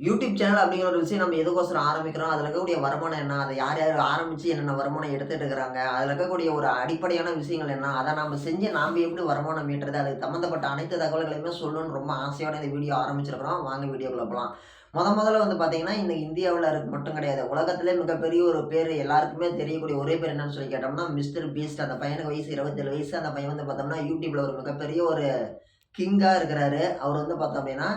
YouTube channel அப்படிங்கிற ஒரு விஷயம் நம்ம எதுக்கோசரம் ஆரம்பிக்கிறோம்? அதில இருக்கக்கூடிய வருமானம் என்ன? அத யார் யார் ஆரம்பிச்சு என்னென்ன வருமானம் எடுத்துட்டு இருக்கிறாங்க? அதில இருக்கக்கூடிய ஒரு அடிப்படையான விஷயங்கள் என்ன? அத நாம செஞ்சு நாம எப்படி வருமானம் ஈட்டுறது? அதுக்கு சம்மந்தப்பட்ட அனைத்து தகவல்களையுமே சொல்லணும்னு ரொம்ப ஆசையோட இந்த வீடியோ ஆரம்பிச்சிருக்கிறோம். வாங்க வீடியோக்குள்ள போலாம். மொதல்ல வந்து பார்த்தீங்கன்னா, இன்னைக்கு இந்தியாவுல மட்டும் கிடையாது. உலகத்திலே மிகப்பெரிய ஒரு பேரு எல்லாருக்குமே தெரியக்கூடிய ஒரே பேர் என்னன்னு சொல்லி கேட்டோம்னா, மிஸ்டர் பீஸ்ட். அந்த பையனுக்கு வயசு 27 வயசு. அந்த பையன் வந்து பார்த்தோம்னா, யூடியூப்ல ஒரு மிகப்பெரிய ஒரு கிங்கா இருக்கிறாரு. அவர் வந்து பார்த்தோம் அப்படின்னா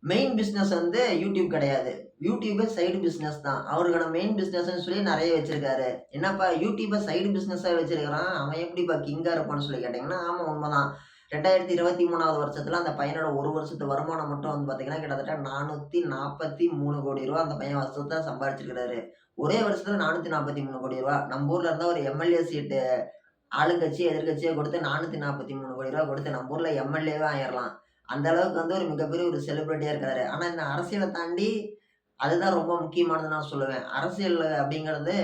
மெயின் பிசினஸ் வந்து யூடியூப் கிடையாது. யூடியூபே சைடு பிசினஸ் தான். அவருக்கான மெயின் பிசினஸ்ன்னு சொல்லி நெறைய வச்சிருக்காரு. என்னப்பா யூடியூப சைடு பிசினஸா வச்சிருக்கிறான். அவன் எப்படிப்பா கிங்கா இருப்பான்னு சொல்லி கேட்டீங்கன்னா, ஆமா உண்மதான். 2023வது வருஷத்துல அந்த பையனோட 1 வருஷத்து வருமானம் மட்டும் வந்து பார்த்தீங்கன்னா, கிட்டத்தட்ட ரூ. 443,00,00,000 அந்த பையன் வருஷத்துல சம்பாரிச்சிருக்கிறாரு. ஒரே வருஷத்துல ரூ. 443,00,00,000. நம்ம ஊர்ல இருந்தா ஒரு எம்எல்ஏ சீட்டு ஆளுங்கட்சி, எதிர்க்கட்சியே கொடுத்து ரூ. 443,00,00,000 கொடுத்து நம்ம ஊர்ல எம்எல்ஏவே ஆயிரலாம். அந்த அளவுக்கு வந்து ஒரு மிகப்பெரிய ஒரு செலிபிரிட்டியா இருக்காரு. ஆனா இந்த அரசியல தாண்டி அதுதான் ரொம்ப முக்கியமானதுன்னு நான் சொல்லுவேன். அரசியல் அப்படிங்கிறது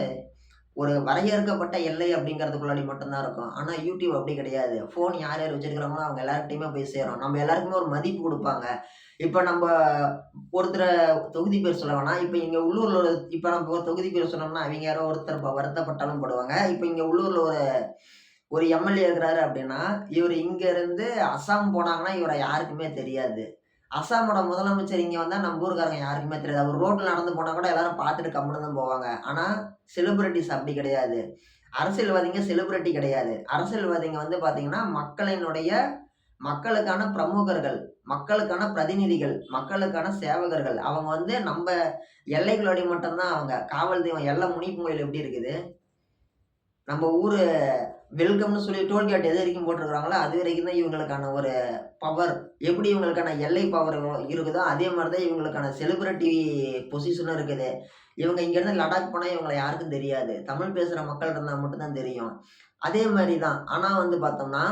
ஒரு வரையறுக்கப்பட்ட எல்லை அப்படிங்கிறதுக்குள்ளாடி மட்டும் தான் இருக்கும். ஆனா YouTube அப்படி கிடையாது. ஃபோன் யார் யார் வச்சிருக்கிறாங்களோ அவங்க எல்லார்கிட்டயுமே போய் சேரும். நம்ம எல்லாருக்குமே ஒரு மதிப்பு குடுப்பாங்க. இப்ப நம்ப ஒருத்தர தொகுதி பேர் சொல்ல வேணாம். இப்ப இங்க உள்ளூர்ல இப்ப நம்ம ஒரு தொகுதி பேர் சொன்னோம்னா, அவைங்க யாரோ ஒருத்தர் வருத்தப்பட்டாலும் படுவாங்க. இப்ப இங்க உள்ளூர்ல ஒரு ஒரு எம்எல்ஏ இருக்கிறாரு அப்படின்னா, இவரு இங்க இருந்து அசாம் போனாங்கன்னா, இவர யாருக்குமே தெரியாது. அசாமோட முதலமைச்சர் இங்க வந்தா நம்ம ஊர்க்காரங்க யாருக்குமே தெரியாது. அவரு ரோட்ல நடந்து போனா கூட எல்லாரும் பார்த்துட்டு கம்முனு தான் போவாங்க. ஆனா, செலிபிரிட்டீஸ் அப்படி கிடையாது. அரசியல்வாதிங்க செலிபிரிட்டி கிடையாது. அரசியல்வாதிங்க வந்து பார்த்தீங்கன்னா, மக்களுக்கான பிரமுகர்கள், மக்களுக்கான பிரதிநிதிகள், மக்களுக்கான சேவகர்கள். அவங்க வந்து நம்ப எல்லைக்குள்ளாடி மட்டும் தான் அவங்க. காவல் தெய்வம் எல்லை முனியப்பன் கோயில் எப்படி இருக்குது? நம்ம ஊரு வெல்கம்னு சொல்லி டோல்கேட் எது வரைக்கும் போட்டிருக்காங்களோ, அது வரைக்கும் தான் இவங்களுக்கான ஒரு பவர். எப்படி இவங்களுக்கான எல்லை பவர் இருக்குதோ, அதே மாரி தான் இவங்களுக்கான செலிபிரிட்டி பொசிஷனும் இருக்குது. இவங்க இங்கேருந்து லடாக் போனா இவங்கள யாருக்கும் தெரியாது. தமிழ் பேசுற மக்கள் இருந்தா மட்டும் தான் தெரியும். அதே மாரி தான். ஆனா வந்து பார்த்தோம்னா,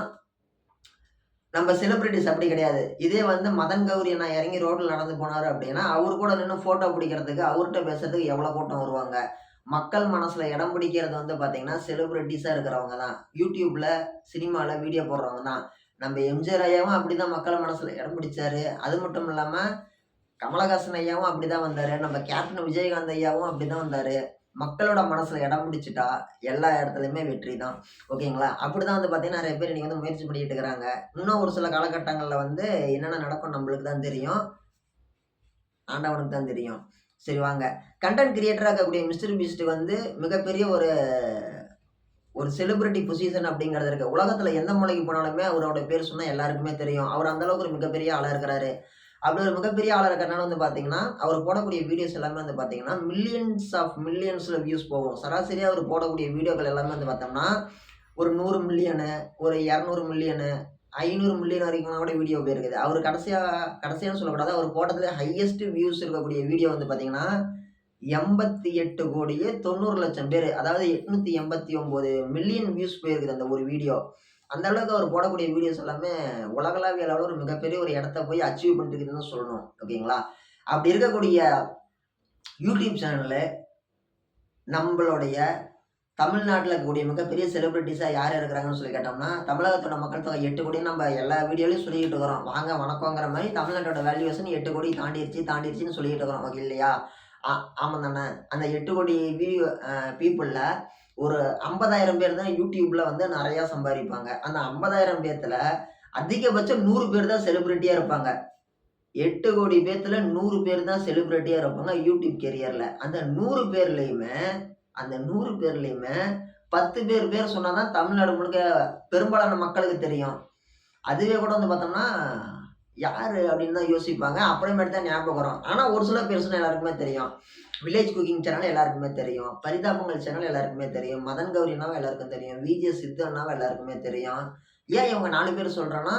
நம்ம செலிபிரிட்டீஸ் அப்படி கிடையாது. இதே வந்து மதன் கௌரி அண்ணா இறங்கி ரோட்ல நடந்து போனாரு அப்படின்னா, அவரு கூட நின்னு ஃபோட்டோ புடிக்கிறதுக்கு, அவர்ட்ட பேசுறதுக்கு எவ்வளோ கூட்டம் வருவாங்க. மக்கள் மனசுல இடம் பிடிக்கிறது வந்து பார்த்தீங்கன்னா, செலிபிரிட்டீஸா இருக்கிறவங்க தான். YouTubeல, சினிமால வீடியோ போடுறவங்க தான். நம்ம எம்ஜிஆர் ஐயாவும் அப்படிதான் மக்கள் மனசுல இடம் பிடிச்சாரு. அது மட்டும் இல்லாம, கமலஹாசன் ஐயாவும் அப்படிதான் வந்தாரு. நம்ம கேப்டன் விஜயகாந்த் ஐயாவும் அப்படிதான் வந்தாரு. மக்களோட மனசுல இடம் பிடிச்சுட்டா, எல்லா இடத்துலயுமே வெற்றி தான். ஓகேங்களா? அப்படிதான் வந்து பார்த்தீங்கன்னா, நெறைய பேர் இன்னைக்கு வந்து முயற்சி பண்ணிட்டு இருக்கிறாங்க. இன்னும் ஒரு சில காலகட்டங்கள்ல வந்து என்னென்ன நடக்கும்னு நம்மளுக்கு தான் தெரியும். ஆண்டவனுக்கு தான் தெரியும். சரி வாங்க. கன்டென்ட் கிரியேட்டரா இருக்கக்கூடிய மிஸ்டர் பீஸ்ட் வந்து மிகப்பெரிய ஒரு ஒரு செலிபிரிட்டி பொசிஷன் அப்படிங்கிறது இருக்கு. உலகத்துல எந்த மூலைக்கு போனாலுமே அவரோட பேர் சொன்னா எல்லாருக்குமே தெரியும். அவர் அந்த அளவுக்கு ஒரு மிகப்பெரிய ஆளா இருக்கிறாரு. அப்படி ஒரு மிகப்பெரிய ஆளா இருக்கிறனால வந்து பார்த்தீங்கன்னா, அவர் போடக்கூடிய வீடியோஸ் எல்லாமே வந்து பார்த்தீங்கன்னா, மில்லியன்ஸ் ஆஃப் மில்லியன்ஸ்ல வியூஸ் போகும். சராசரியா அவர் போடக்கூடிய வீடியோக்கள் எல்லாமே வந்து பார்த்தோம்னா, ஒரு 100 மில்லியனு, ஒரு 200 மில்லியனு, 500 மில்லியன் வரைக்கும் கூட வீடியோ போயிருக்குது. அவரு கடைசியான்னு சொல்லக்கூடாது. அவர் போட்டதிலே ஹையஸ்ட் வியூஸ் இருக்கக்கூடிய வீடியோ வந்து பார்த்தீங்கன்னா, 88,90,00,000 பேரு. அதாவது 889 மில்லியன் வியூஸ் போயிருக்குது அந்த ஒரு வீடியோ. அந்த அளவுக்கு அவர் போடக்கூடிய வீடியோஸ் எல்லாமே உலகளாவிய அளவுல ஒரு மிகப்பெரிய ஒரு இடத்த போய் அச்சீவ் பண்ணிட்டு இருக்குதுன்னு தான் சொல்லணும். ஓகேங்களா? அப்படி இருக்கக்கூடிய யூடியூப் சேனல்ல நம்பளுடைய தமிழ்நாட்டுல இருக்கக்கூடிய மிகப்பெரிய செலிபிரிட்டீஸா யார் இருக்கிறாங்கன்னு சொல்லி கேட்டோம்னா, தமிழகத்தோட மக்கள் தொகை 8,00,00,000 நம்ம எல்லா வீடியோலயும் சொல்லிக்கிட்டு இருக்கிறோம். வாங்க வணக்கங்கிற மாரி தமிழ்நாட்டோட வேல்யூவேஷன் 8,00,00,000 தாண்டிருச்சுன்னு சொல்லிக்கிட்டு இருக்கிறோம். ஓகே இல்லையா? ஆ ஆமா தானே. அந்த 8,00,00,000 பீப்பிள்ல ஒரு 50,000 பேர் தான் YouTubeல வந்து நெறையா சம்பாரிப்பாங்க. அந்த 50,000 பேத்துல அதிகபட்சம் 100 பேர் தான் செலிபிரிட்டியா இருப்பாங்க. 8,00,00,000 பேத்துல 100 பேர் தான் செலிபிரிட்டியா இருப்பாங்க YouTube கெரியர்ல. அந்த 100 பேர்லயுமே 10 பேர் சொன்னா தான் தமிழ்நாடு முழுக்க பெரும்பாலான மக்களுக்கு தெரியும். அதுவே கூட வந்து பார்த்தோம்னா, யாரு அப்படின்னு தான் யோசிப்பாங்க. அப்புறமேட்டு தான் ஞாபகம் வரும். ஆனா ஒரு சில பேர் சொன்னா எல்லாருக்குமே தெரியும். வில்லேஜ் குக்கிங் சேனல் எல்லாருக்குமே தெரியும். பரிதாபங்கள் சேனல் எல்லாருக்குமே தெரியும். மதன் கௌரி அண்ணாவ எல்லாருக்கும் தெரியும். விஜே சித்து அண்ணாவ எல்லாருக்குமே தெரியும். ஏன் இவங்க 4 பேர் சொல்றேன்னா,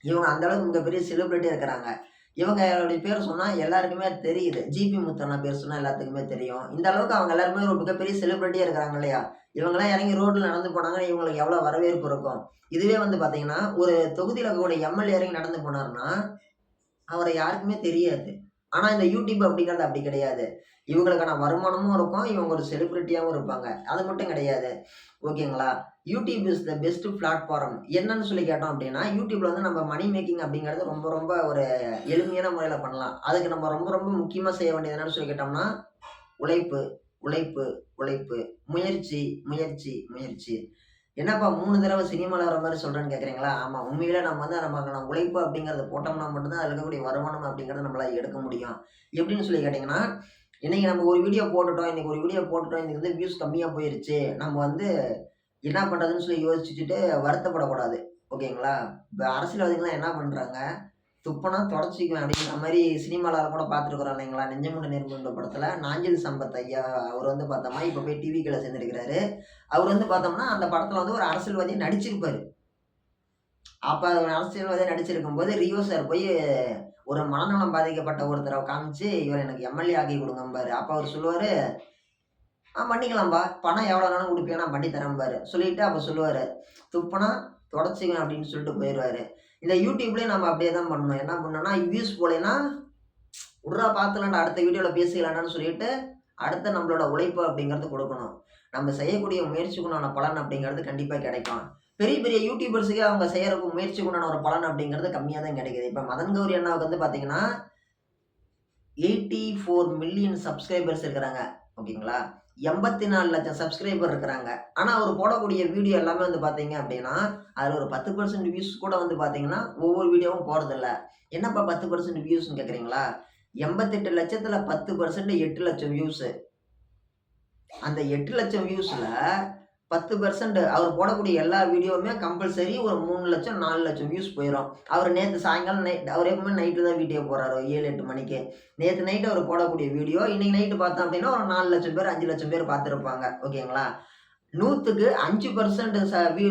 இவங்க அந்த அளவுக்கு மிகப்பெரிய செலிபிரிட்டியா இருக்கிறாங்க. இவங்களுடைய பேர் சொன்னா எல்லாருக்குமே தெரியுது. ஜிபி முத்து அண்ணா பேர் சொன்னா எல்லாத்துக்குமே தெரியும். இந்த அளவுக்கு அவங்க எல்லாருமே ஒரு மிகப்பெரிய செலிபிரிட்டியா இருக்கிறாங்க இல்லையா? இவங்கலாம் இறங்கி ரோட்ல நடந்து போனாங்கன்னா, இவங்களுக்கு எவ்வளோ வரவேற்பு இருக்கும். இதுவே வந்து பார்த்தீங்கன்னா, ஒரு தொகுதியில இருக்கக்கூடிய எம்எல்ஏ இறங்கி நடந்து போனாருன்னா, அவர யாருக்குமே தெரியாது. ஆனா இந்த யூடியூப் அப்படிங்கிறது அப்படி கிடையாது. இவங்களுக்கான வருமானமும் இருக்கும். இவங்க ஒரு செலிபிரிட்டியாவும் இருப்பாங்க. அது மட்டும் கிடையாது. ஓகேங்களா? YouTube is the best platform. என்னன்னு சொல்லி கேட்டோம் அப்படின்னா, யூடியூப்ல வந்து நம்ம மணி மேக்கிங் அப்படிங்கிறது ரொம்ப ரொம்ப ஒரு எளிமையான முறையில பண்ணலாம். அதுக்கு நம்ம ரொம்ப ரொம்ப முக்கியமா செய்ய வேண்டியது என்னன்னு சொல்லி கேட்டோம்னா, உழைப்பு, உழைப்பு, உழைப்பு. முயற்சி, முயற்சி, முயற்சி. என்னப்பா 3 தடவ சினிமால வர மாரி சொல்றேன்னு கேட்கிறீங்களா? ஆமா. உண்மையிலே நம்ம வந்து நமக்கான உழைப்பு அப்படிங்கிறத போட்டோம்னா மட்டும் தான் அதில இருக்கக்கூடிய வருமானம் அப்படிங்கிறத நம்மளால எடுக்க முடியும். எப்படின்னு சொல்லி கேட்டீங்கன்னா, இன்னைக்கு நம்ம ஒரு வீடியோ போட்டுட்டோம். இன்னைக்கு ஒரு வீடியோ போட்டுட்டோம். இன்னைக்கு வந்து வியூஸ் கம்மியா போயிருச்சு. நம்ம வந்து என்ன பண்றதுன்னு சொல்லி யோசிச்சுட்டு வருத்தப்படக்கூடாது. ஓகேங்களா? இப்ப அரசியல்வாதிகள்லாம் என்ன பண்றாங்க, துப்புனா தொடச்சுக்குவேன் அப்படிங்கிற மாரி சினிமால கூட பார்த்துருக்குறோம் இல்லைங்களா? நெஞ்சமுண்டு நேர்மையுண்டு படத்துல நாஞ்சில் சம்பத் ஐயா அவர் வந்து பார்த்தோம்னா, இப்ப போய் டிவிக்கேல சேர்ந்திருக்கிறாரு. அவர் வந்து பார்த்தோம்னா, அந்த படத்துல வந்து ஒரு அரசியல்வாதியா நடிச்சிருப்பாரு. அப்ப அவர் அரசியல்வாதியா நடிச்சிருக்கும்போது, ரியோ சார் போய் ஒரு மனநலம் பாதிக்கப்பட்ட ஒருத்தர காமிச்சு, "இவர எனக்கு எம்எல்ஏ ஆக்கி குடுங்கம்பாரு." அப்ப அவரு சொல்லுவாரு, பண்ணிக்கலாம்பா. பணம் எவ்வளோனாலும் குடுப்பியா? நான் பண்ணி தரேன்பாரு." சொல்லிட்டு அப்ப சொல்லுவாரு, "துப்புனா தொடச்சுக்குவேன்" அப்படின்னு சொல்லிட்டு போயிருவாரு. இந்த YouTubeலயும் நம்ம அப்படியே தான் பண்ணணும். என்ன பண்ணணும்னா, வியூஸ் போலேன்னா, "உட்றா பார்த்துக்கலாம்டா, அடுத்த வீடியோல பேசிக்கலாம்டான்னு" சொல்லிட்டு, அடுத்த நம்மளோட உழைப்பு அப்படிங்கிறது குடுக்கணும். நம்ம செய்யக்கூடிய முயற்சிக்குண்டான பலன் அப்படிங்கிறது கண்டிப்பா கிடைக்கும். பெரிய பெரிய யூடியூபர்ஸுக்கே அவங்க செய்யற முயற்சிக்குண்டான ஒரு பலன் அப்படிங்கிறது கம்மியா தான் கிடைக்குது. இப்ப மதன் கௌரி அண்ணாவுக்கு வந்து பார்த்தீங்கன்னா, 84 மில்லியன் சப்ஸ்கிரைபர்ஸ் இருக்கிறாங்க. ஓகேங்களா? 84,00,000 சப்ஸ்கிரைபர் இருக்கிறாங்க. ஆனா, அவரு போடக்கூடிய வீடியோ எல்லாமே வந்து பார்த்தீங்க அப்படின்னா, அதுல ஒரு 10% வியூஸ் கூட வந்து பார்த்தீங்கன்னா, ஒவ்வொரு வீடியோவும் போறதில்ல. என்னப்பா 10% வியூஸ்ன்னு கேட்கிறீங்களா? 88,00,000த்துல 10% 8,00,000 வியூஸ். அந்த 8,00,000 வியூஸ்ல 10% அவர் போடக்கூடிய எல்லா வீடியோவுமே கம்பல்சரி ஒரு 3,00,000, 4,00,000 வியூஸ் போயிரும். அவரு நேத்து சாயங்காலம் அவர் எப்பவுமே நைட்டு தான் வீடியோ போடுறாரு. 7, 8 மணிக்கு. நேத்து நைட் அவர் போடக்கூடிய வீடியோ, இன்னைக்கு நைட்டு பார்த்தோம் அப்டின்னா, ஒரு 4,00,000 பேர், 5,00,000 பேர் பார்த்திருப்பாங்க. ஓகேங்களா? 100க்கு 5%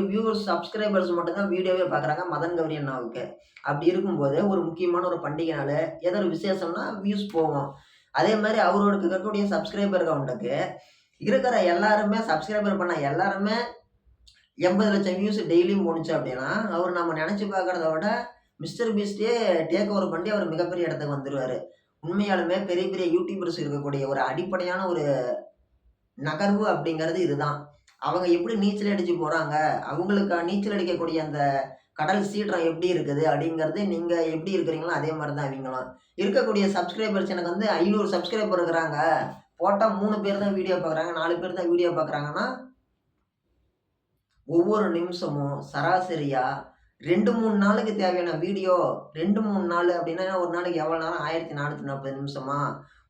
வியூவர்ஸ், சப்ஸ்கிரைபர்ஸ் மட்டும் தான் வீடியோவே பார்க்குறாங்க மதன் கௌரி அண்ணாவுக்கு. அப்படி இருக்கும்போது, ஒரு முக்கியமான ஒரு பண்டிகை நாளு, ஏதோ ஒரு விசேஷம்னா வியூஸ் போகும். அதே மாரி அவருக்கு இருக்கக்கூடிய சப்ஸ்கிரைபர் கவுண்ட்டுக்கு இருக்கிற எல்லாருமே சப்ஸ்கிரைபர் பண்ண எல்லாருமே 80,00,000 வியூஸ் டெய்லியும் போணுச்சு அப்படின்னா, அவரு நம்ம நெனச்சு பார்க்கிறத விட மிஸ்டர் பீஸ்ட்டே டேக் ஓவர் பண்ணி அவரு மிகப்பெரிய இடத்துக்கு வந்துருவாரு. உண்மையாலுமே பெரிய பெரிய யூடியூபர்ஸ் இருக்கக்கூடிய ஒரு அடிப்படையான ஒரு நகர்வு அப்படிங்கிறது இதுதான். அவங்க எப்படி நீச்சல் அடிச்சு போறாங்க, அவங்களுக்கு நீச்சல் அடிக்கக்கூடிய அந்த கடல் சீற்றம் எப்படி இருக்குது அப்படிங்கிறது நீங்க எப்படி இருக்கிறீங்களோ அதே மாரி தான் இவிங்களும். இருக்கக்கூடிய சப்ஸ்கிரைபர்ஸ் எனக்கு வந்து 500 சப்ஸ்கிரைபர் இருக்கிறாங்க. போட்டா 3 பேர் தான் வீடியோ பார்க்குறாங்க, 4 பேர் தான் வீடியோ பார்க்குறாங்கன்னா, ஒவ்வொரு நிமிஷமும் சராசரியா 2, 3 நாளுக்கு தேவையான வீடியோ 2, 3 நாளு அப்டின்னா, ஒரு நாளைக்கு எவ்வளோ நேரம் 1440 நிமிஷமா?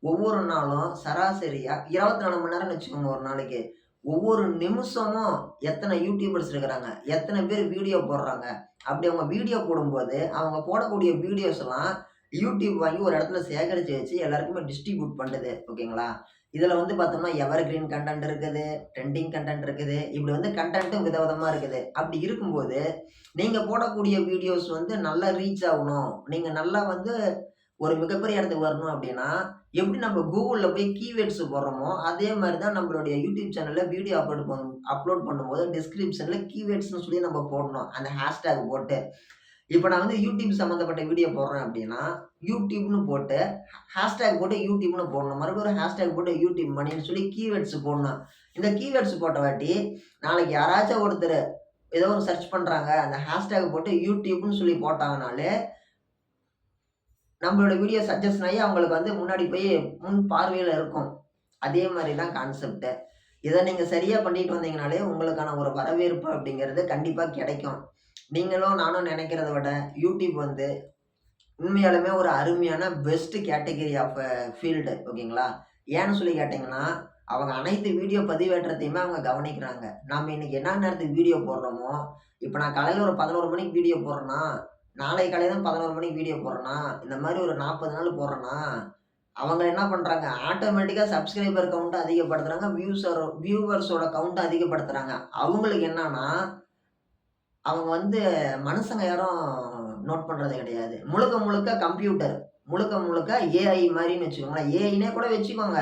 ஒவ்வொரு நாளும் சராசரியா 24 மணி நேரம்னு வச்சுக்கோங்க ஒரு நாளைக்கு. ஒவ்வொரு நிமிஷமும் எத்தன யூடியூபர்ஸ் இருக்கிறாங்க? எத்தன பேர் வீடியோ போடுறாங்க? அப்படி அவங்க வீடியோ போடும்போது, அவங்க போடக்கூடிய வீடியோஸ்லாம் யூடியூப் வாங்கி ஒரு இடத்துல சேகரிச்சு வச்சு எல்லாருக்குமே டிஸ்ட்ரிபியூட் பண்ணுது. ஓகேங்களா? இதுல வந்து பார்த்தோம்னா, எவர்கிரீன் கன்டென்ட் இருக்குது, ட்ரெண்டிங் கன்டென்ட் இருக்குது. இப்படி வந்து கன்டென்ட்டும் விதவிதமா இருக்குது. அப்படி இருக்கும்போது, நீங்க போடக்கூடிய வீடியோஸ் வந்து நல்லா ரீச் ஆகணும். நீங்க நல்லா வந்து ஒரு மிகப்பெரிய இடத்துக்கு வரணும் அப்படின்னா, எப்படி நம்ம Googleல போய் கீவேர்ட்ஸ் போடுறோமோ, அதே மாரி தான் நம்மளுடைய யூடியூப் சேனல்ல வீடியோ அப்லோட் பண்ணும்போது டிஸ்கிரிப்ஷன்ல கீவேர்ட்ஸ்ன்னு சொல்லி நம்ம போடணும். அந்த ஹேஷ்டேக் போட்டு. இப்ப நான் வந்து யூடியூப் சம்மந்தப்பட்ட வீடியோ போடுறேன் அப்படின்னா, யூடியூப்ன்னு போட்டு, ஹேஷ்டேக் போட்டு யூடியூப்ன்னு போடணும். மறுபடியும் ஒரு ஹேஷ்டேக் போட்டு யூடியூப் மணின்னு சொல்லி கீவேர்ட்ஸ் போடணும். இந்த கீவேர்ட்ஸ் போட்டவாட்டி, நாளைக்கு யாராச்சும் ஒருத்தரு ஏதோ ஒரு சர்ச் பண்றாங்க. அந்த ஹேஷ்டேக் போட்டு யூடியூப்ன்னு சொல்லி போட்டாங்கனாலே, நம்மளோட வீடியோ சஜெஷன் ஆயி அவங்களுக்கு வந்து முன்னாடி போய் முன் பார்வையில இருக்கும். அதே மாரி தான் கான்செப்ட்டு. இத நீங்க சரியா பண்ணிட்டு வந்தீங்கனாலே, உங்களுக்கான ஒரு வரவேற்பு அப்படிங்கிறது கண்டிப்பா கிடைக்கும். நீங்களும் நானும் நெனைக்கிறத விட, யூடியூப் வந்து உண்மையாலுமே ஒரு அருமையான பெஸ்ட் கேட்டகரி ஆஃப் ஃபீல்டு ஓகேங்களா? ஏன்னு சொல்லி கேட்டீங்கன்னா, அவங்க அனைத்து வீடியோ பதிவேற்றத்தையுமே அவங்க கவனிக்கிறாங்க. நாம இன்னைக்கு என்ன நேரத்துக்கு வீடியோ போடுறோமோ, இப்ப நான் காலையில ஒரு 11 மணிக்கு வீடியோ போடுறேன்னா, நாளைக்கு காலையில 11 மணிக்கு வீடியோ போடுறேன்னா, இந்த மாரி ஒரு 40 நாள் போடுறேன்னா, அவங்க என்ன பண்றாங்க, ஆட்டோமேட்டிக்கா சப்ஸ்கிரைபர் கவுண்ட்ட அதிகப்படுத்துறாங்க. வியூவர்ஸோட கவுண்ட்ட அதிகப்படுத்துறாங்க. அவங்களுக்கு என்னன்னா, அவங்க வந்து மனுசங்க யாரும் நோட் பண்றது கிடையாது. முழுக்க முழுக்க கம்ப்யூட்டர். முழுக்க முழுக்க ஏஐ மாரின்னு வச்சுக்கோங்களேன். ஏஐன்னே கூட வச்சுக்கோங்க.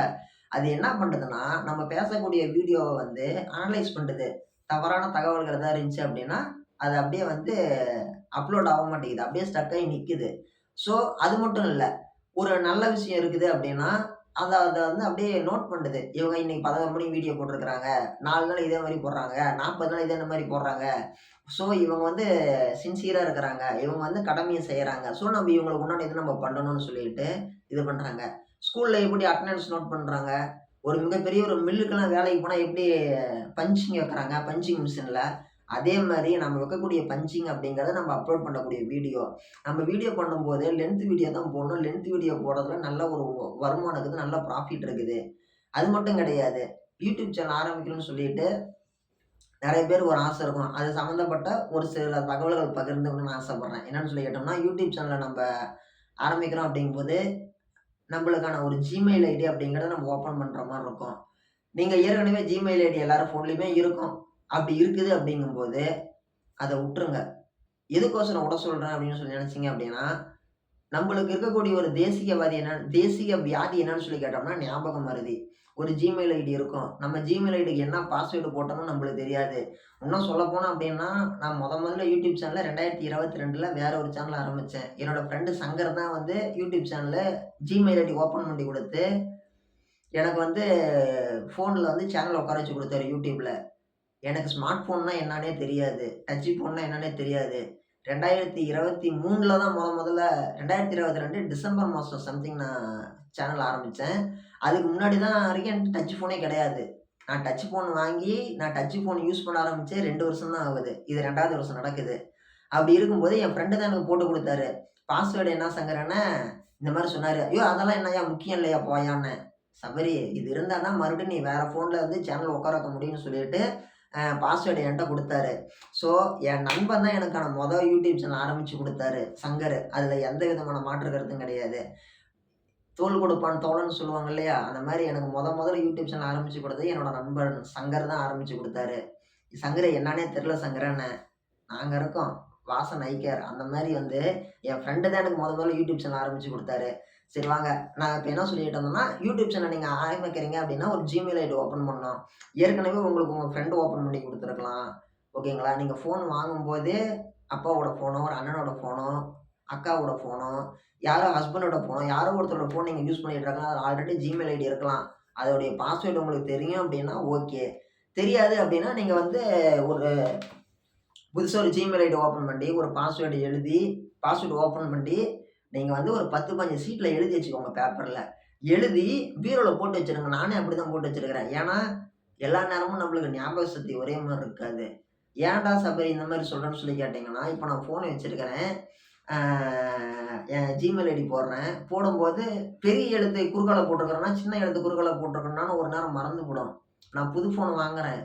அது என்ன பண்ணுதுன்னா, நம்ம பேசக்கூடிய வீடியோவ வந்து அனலைஸ் பண்ணுது. தவறான தகவல்கள் எதா இருந்துச்சு அப்டின்னா, அது அப்படியே வந்து அப்லோட் ஆக மாட்டேங்குது. அப்படியே ஸ்டக் ஆயி நிக்குது. ஸோ அது மட்டும் இல்ல. ஒரு நல்ல விஷயம் இருக்குது அப்படின்னா, அத அத வந்து அப்படியே நோட் பண்ணுது. இவங்க இன்னைக்கு 11 மணிக்கு வீடியோ போட்டிருக்கிறாங்க. 4 நாள் இதே மாரி போடுறாங்க. 40 நாள் இதே மாரி போடுறாங்க. ஸோ இவங்க வந்து சின்சியரா இருக்கிறாங்க. இவங்க வந்து கடமைய செய்றாங்க. ஸோ நம்ம இவங்களுக்கு முன்னாடி இது நம்ம பண்ணணும்னு சொல்லிட்டு இது பண்றாங்க. ஸ்கூல்ல எப்படி அட்டெண்டன்ஸ் நோட் பண்றாங்க? ஒரு மிகப்பெரிய ஒரு மில்லுக்கெல்லாம் வேலைக்கு போனா எப்படி பஞ்சிங் வைக்கிறாங்க, பஞ்சிங் மிஷின்ல. அதே மாரி நம்ம வைக்கக்கூடிய பஞ்சிங் அப்படிங்கிறத நம்ம அப்லோட் பண்ணக்கூடிய வீடியோ. நம்ம வீடியோ பண்ணும்போது லென்த் வீடியோ தான் போடணும். லென்த் வீடியோ போடுறதுல நல்ல ஒரு வருமானம் இருக்குது. நல்ல ப்ராஃபிட் இருக்குது. அது மட்டும் கிடையாது. யூடியூப் சேனல் ஆரம்பிக்கணும்னு சொல்லிட்டு நெறைய பேருக்கு ஒரு ஆசை இருக்கும். அது சம்மந்தப்பட்ட ஒரு சில தகவல்கள் பகிர்ந்துக்கணும்னு ஆசைப்படுறேன். என்னன்னு சொல்லி கேட்டோம்னா, யூடியூப் சேனல நம்ப ஆரம்பிக்கிறோம் அப்படிங்கும்போது, நம்பளுக்கான ஒரு Gmail ஐடி அப்படிங்கிறத நம்ம ஓப்பன் பண்ற மாரி இருக்கும். நீங்க ஏற்கனவே Gmail ஐடி எல்லார் ஃபோன்லயுமே இருக்கும். அப்படி இருக்குது அப்படிங்கும்போது, அத உட்டுருங்க. எதுக்கோசரம் விட சொல்றேன் அப்படின்னு சொல்லி நெனச்சீங்க அப்படின்னா, நம்பளுக்கு இருக்கக்கூடிய ஒரு தேசிய வியாதி என்னன்னு சொல்லி கேட்டோம்னா, ஞாபக மறதி. ஒரு Gmail ஐடி இருக்கும். நம்ம Gmail ஐடிக்கு என்ன பாஸ்வேர்டு போட்டோம்னு நம்மளுக்கு தெரியாது. இன்னும் சொல்லப்போனோம் அப்டின்னா, நான் மொதல்ல யூடியூப் சேனல 2022ல வேற ஒரு சேனல் ஆரம்பிச்சேன். என்னோட ஃப்ரெண்ட் சங்கர் தான் வந்து யூடியூப் சேனல்ல Gmail ஐடி ஓப்பன் பண்ணி குடுத்து, எனக்கு வந்து ஃபோன்ல வந்து சேனல் உட்கார வச்சு குடுத்தாரு யூடியூப்ல. எனக்கு ஸ்மார்ட் ஃபோன்னா என்னான்னே தெரியாது. டச் ஃபோன்னா என்னான்னே தெரியாது. 2023ல தான் மொதல்ல 2022 டிசம்பர் மாசம் சம்திங் நான் சேனல் ஆரம்பிச்சேன். அதுக்கு முன்னாடி தான் வரைக்கும் என்ட்ட டச் ஃபோனே கிடையாது. நான் டச் ஃபோன் வாங்கி, நான் டச் ஃபோன் யூஸ் பண்ண ஆரம்பிச்சே 2 வருஷம் தான் ஆகுது. இது 2வது வருஷம் நடக்குது. அப்படி இருக்கும்போது என் ஃப்ரெண்டு தான் எனக்கு போட்டு குடுத்தாரு. பாஸ்வேர்டு என்ன சங்கரன்னு இந்த மாரி சொன்னாரு. "ஐயோ! அதெல்லாம் என்னய்யா முக்கியம் இல்லையா போயான்னேன்." "சபரி இது இருந்தா தான் மறுபடியும் நீ வேற ஃபோன்ல வந்து சேனல் உட்கார வைக்க முடியும்னு" சொல்லிட்டு பாஸ்வேர்டு என்ட்ட குடுத்தாரு. ஸோ, என் நண்பன் தான் எனக்கான யூடியூப் சேனல் ஆரம்பிச்சு குடுத்தாரு, சங்கரு. அதுல எந்த விதமான மாற்று கருத்தும் கிடையாது. தோள் கொடுப்பான் தோழன்னு சொல்லுவாங்க இல்லையா? அந்த மாரி எனக்கு மொதல்ல யூடியூப் சேனல் ஆரம்பிச்சு குடுத்தது என்னோட நண்பன் சங்கர் தான் ஆரம்பிச்சு குடுத்தாரு. "சங்கரு என்னான்னே தெரியல சங்கரன்னேன்." "நாங்க இருக்கோம். வாசன் ஐ கேர்." அந்த மாரி வந்து என் ஃப்ரெண்டு தான் எனக்கு மொதல்ல யூடியூப் சேனல் ஆரம்பிச்சு குடுத்தாரு. சரி வாங்க, நான் இப்ப என்ன சொல்லிட்டு இருந்தேன்னா, யூடியூப் சேனல் நீங்க ஆரம்பிக்கிறீங்க அப்படின்னா, ஒரு Gmail ஐடி ஓப்பன் பண்ணணும். ஏற்கனவே உங்களுக்கு உங்க ஃப்ரெண்ட் ஓப்பன் பண்ணி குடுத்துருக்கலாம். ஓகேங்களா? நீங்க ஃபோன் வாங்கும்போதே அப்பாவோட ஃபோனோ, ஒரு அண்ணனோட ஃபோனோ, அக்காவோட ஃபோனோ, யாரோ ஹஸ்பண்டோட ஃபோனோ, யாரோ ஒருத்தரோட ஃபோன் நீங்க யூஸ் பண்ணிட்டு இருக்கலாம். அதுல ஆல்ரெடி Gmail ஐடி இருக்கலாம். அதோடைய பாஸ்வேர்ட் உங்களுக்கு தெரியும் அப்படின்னா ஓகே. தெரியாது அப்படின்னா, நீங்க வந்து ஒரு புதுசா ஒரு Gmail ஐடி ஓப்பன் பண்ணி, ஒரு பாஸ்வேர்ட் எழுதி, பாஸ்வேர்ட் ஓப்பன் பண்ணி, நீங்க வந்து ஒரு 10, 15 ஷீட்ல எழுதி வச்சுக்கோங்க பேப்பர்ல. எழுதி பீரோல போட்டு வச்சுருங்க. நானே அப்படிதான் போட்டு வச்சிருக்கிறேன். ஏன்னா, எல்லா நேரமும் நம்மளுக்கு ஞாபக சக்தி ஒரே மாரி இருக்காது. ஏன்டா சபரி இந்த மாரி சொல்றேன்னு சொல்லி கேட்டீங்கன்னா, இப்ப நான் ஃபோன் வச்சிருக்கிறேன். ஆ என் Gmail ஐடி போடுறேன். போடும்போது பெரிய எழுத்து குறுக்கால போட்டிருக்கிறேன்னா, சின்ன எழுத்து குறுக்கால போட்டிருக்கேனான்னு ஒரு நேரம் மறந்துபுடும். நான் புது ஃபோன் வாங்குறேன்.